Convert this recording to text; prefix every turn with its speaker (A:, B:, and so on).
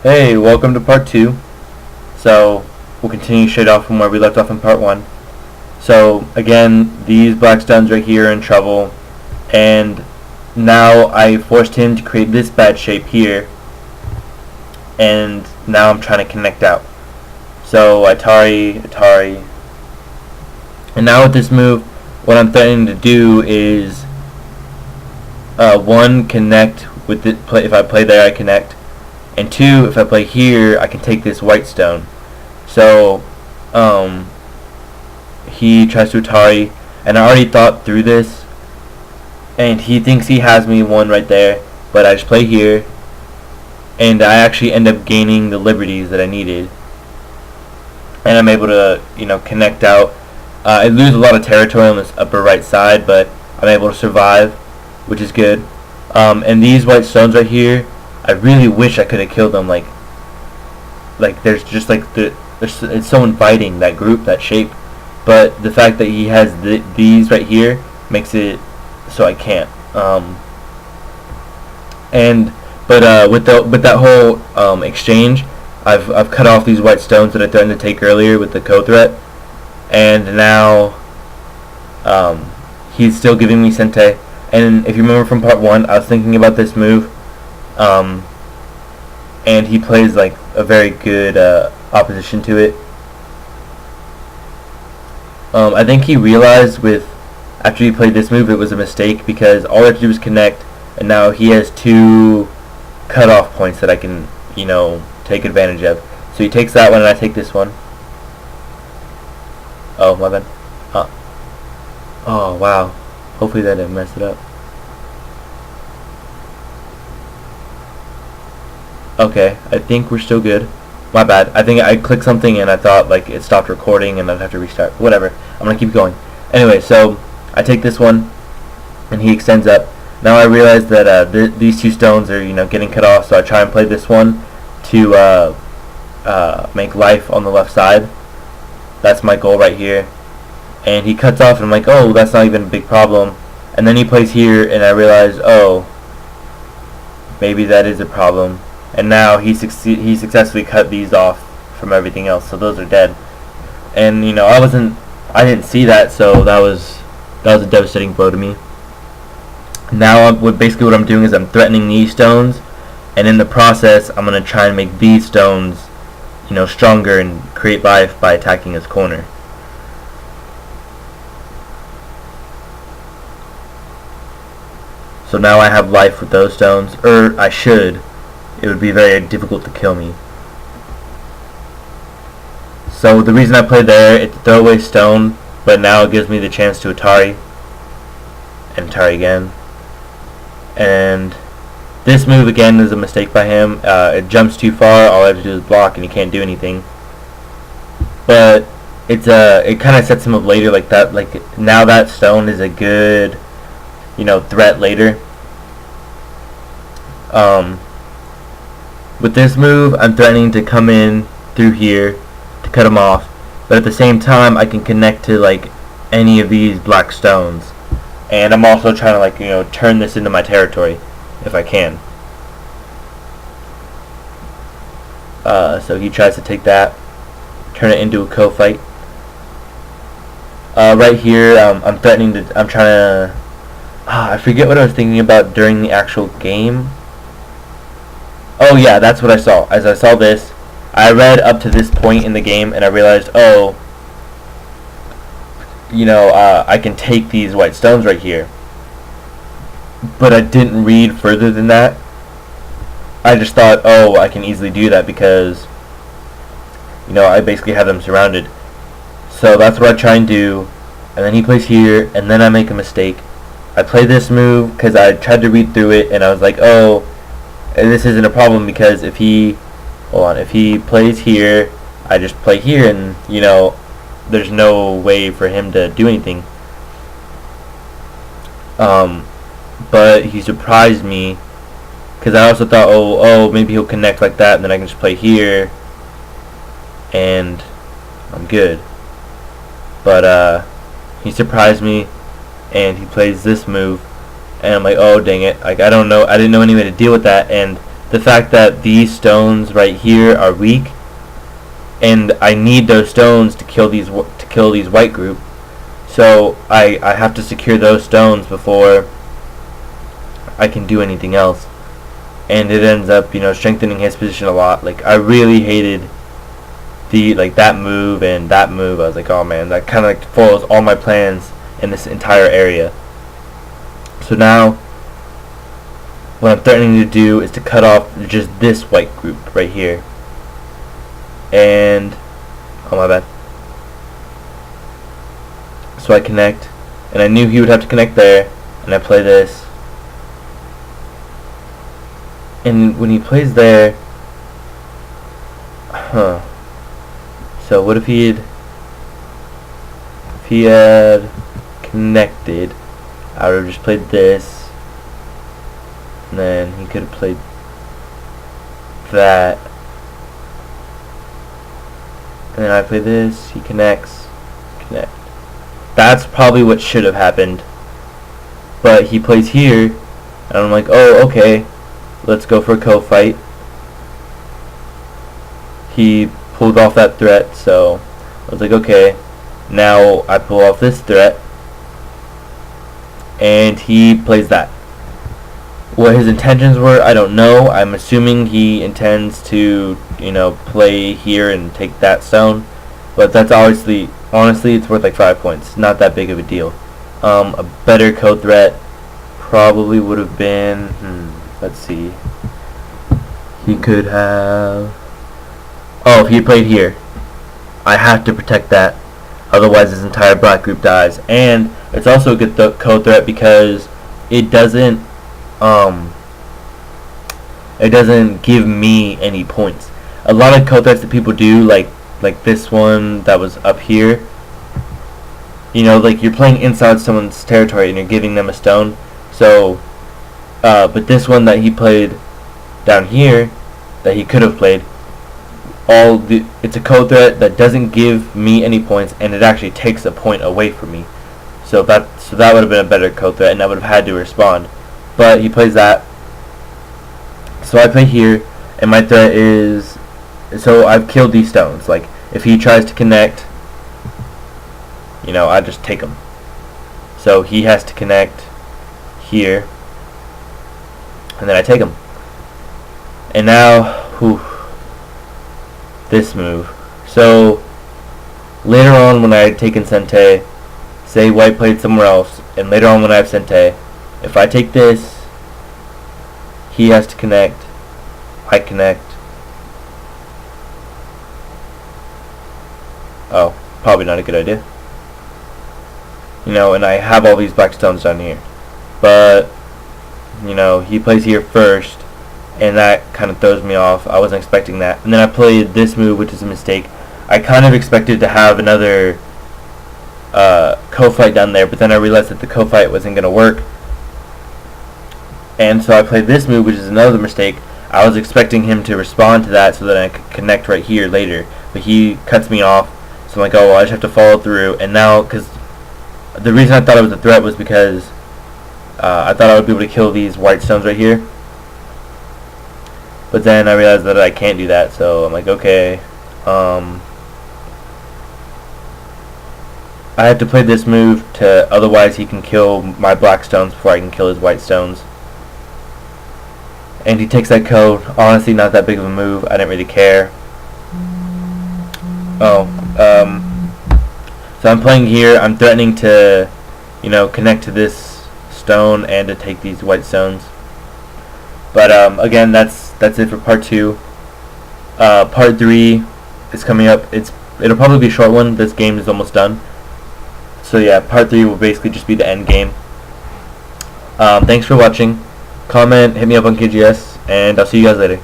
A: Hey, welcome to part 2. So, we'll continue straight off from where we left off in part 1. So, again, these black stones right here are in trouble, and now I forced him to create this bad shape here, and now I'm trying to connect out. So, Atari, and now with this move, what I'm threatening to do is, one, connect with it. If I play there, I connect. And two, if I play here, I can take this white stone. So, he tries to Atari, and I already thought through this, and he thinks he has me one right there, but I just play here, and I actually end up gaining the liberties that I needed, and I'm able to, connect out. I lose a lot of territory on this upper right side, but I'm able to survive, which is good. And these white stones right here, I really wish I could have killed them. Like there's just it's so inviting, that group, that shape. But the fact that he has these right here makes it so I can't. With that whole exchange, I've cut off these white stones that I threatened to take earlier with the co-threat, and now he's still giving me Sente. And if you remember from part 1, I was thinking about this move. And he plays like a very good opposition to it. I think he realized after he played this move it was a mistake, because all I have to do is connect, and now he has 2 cutoff points that I can, take advantage of. So he takes that one and I take this one. Oh, my bad. Oh, wow. Hopefully that didn't mess it up. Okay, I think we're still good. My bad. I think I clicked something and I thought like it stopped recording and I'd have to restart. Whatever. I'm gonna keep going. Anyway, so I take this one and he extends up. Now I realize that these 2 stones are getting cut off, so I try and play this one to make life on the left side. That's my goal right here. And he cuts off and I'm like, oh, that's not even a big problem. And then he plays here and I realize, oh, maybe that is a problem. And now he successfully cut these off from everything else, so those are dead. And I didn't see that, so that was a devastating blow to me. Now basically what I'm doing is I'm threatening these stones, and in the process I'm gonna try and make these stones stronger and create life by attacking his corner. So now I have life with those stones, or I should. It would be very difficult to kill me. So the reason I played there, it's a throwaway stone, but now it gives me the chance to Atari, and Atari again. And this move again is a mistake by him. It jumps too far, all I have to do is block and he can't do anything. But it kind of sets him up later like that. Like now that stone is a good threat later. With this move, I'm threatening to come in through here to cut him off, but at the same time, I can connect to like any of these black stones, and I'm also trying to turn this into my territory if I can. So he tries to take that, turn it into a co-fight. Right here, I'm trying to. I forget what I was thinking about during the actual game. Oh yeah, that's what I saw. As I saw this, I read up to this point in the game and I realized, oh, I can take these white stones right here. But I didn't read further than that. I just thought, oh, I can easily do that because, I basically have them surrounded. So that's what I try and do. And then he plays here, and then I make a mistake. I play this move because I tried to read through it and I was like, oh, this isn't a problem, because if he plays here, I just play here, and there's no way for him to do anything. But he surprised me, because I also thought, oh, maybe he'll connect like that, and then I can just play here, and I'm good. But he surprised me, and he plays this move. And I'm like, oh dang it! Like I didn't know any way to deal with that. And the fact that these stones right here are weak, and I need those stones to kill these white group. So I have to secure those stones before I can do anything else. And it ends up, strengthening his position a lot. Like, I really hated that move and that move. I was like, oh man, that kind of like foils all my plans in this entire area. So now what I'm threatening to do is to cut off just this white group right here. And oh my bad. So I connect, and I knew he would have to connect there, and I play this. And when he plays there, so what if he had connected? I would have just played this, and then he could have played that, and then I play this, he connects, connect. That's probably what should have happened, but he plays here, and I'm like, oh, okay, let's go for a co-fight. He pulled off that threat, so I was like, okay, now I pull off this threat, and he plays that. What his intentions were, I don't know. I'm assuming he intends to, play here and take that stone, but that's honestly, it's worth like 5 points. Not that big of a deal. A better co-threat probably would have been, let's see. He could have, if he played here, I have to protect that. Otherwise his entire black group dies. And it's also a good co-threat because it doesn't give me any points. A lot of co-threats that people do, like this one that was up here, like you're playing inside someone's territory and you're giving them a stone. So but this one that he played down here, that he could have played, it's a code threat that doesn't give me any points, and it actually takes a point away from me. So that would have been a better code threat, and I would have had to respond. But he plays that. So I play here, and my threat is, so I've killed these stones. Like, if he tries to connect, I just take him. So he has to connect here, and then I take him. And now, this move. So later on when I had taken Sente, say white played somewhere else, and later on when I have Sente, if I take this, he has to connect, I connect. Oh, probably not a good idea. And I have all these black stones down here. But, he plays here first, and that kind of throws me off. I wasn't expecting that. And then I played this move, which is a mistake. I kind of expected to have another co-fight down there, but then I realized that the co-fight wasn't going to work. And so I played this move, which is another mistake. I was expecting him to respond to that so that I could connect right here later. But he cuts me off. So I'm like, oh, well, I just have to follow through. And now, because the reason I thought it was a threat was because I thought I would be able to kill these white stones right here. But then I realized that I can't do that, so I'm like, okay. I have to play this move otherwise he can kill my black stones before I can kill his white stones. And he takes that code. Honestly, not that big of a move. I didn't really care. So I'm playing here. I'm threatening to, connect to this stone and to take these white stones. But again, that's it for part 2. Part 3 is coming up. It'll probably be a short one. This game is almost done. So yeah, part 3 will basically just be the end game. Thanks for watching. Comment, hit me up on KGS, and I'll see you guys later.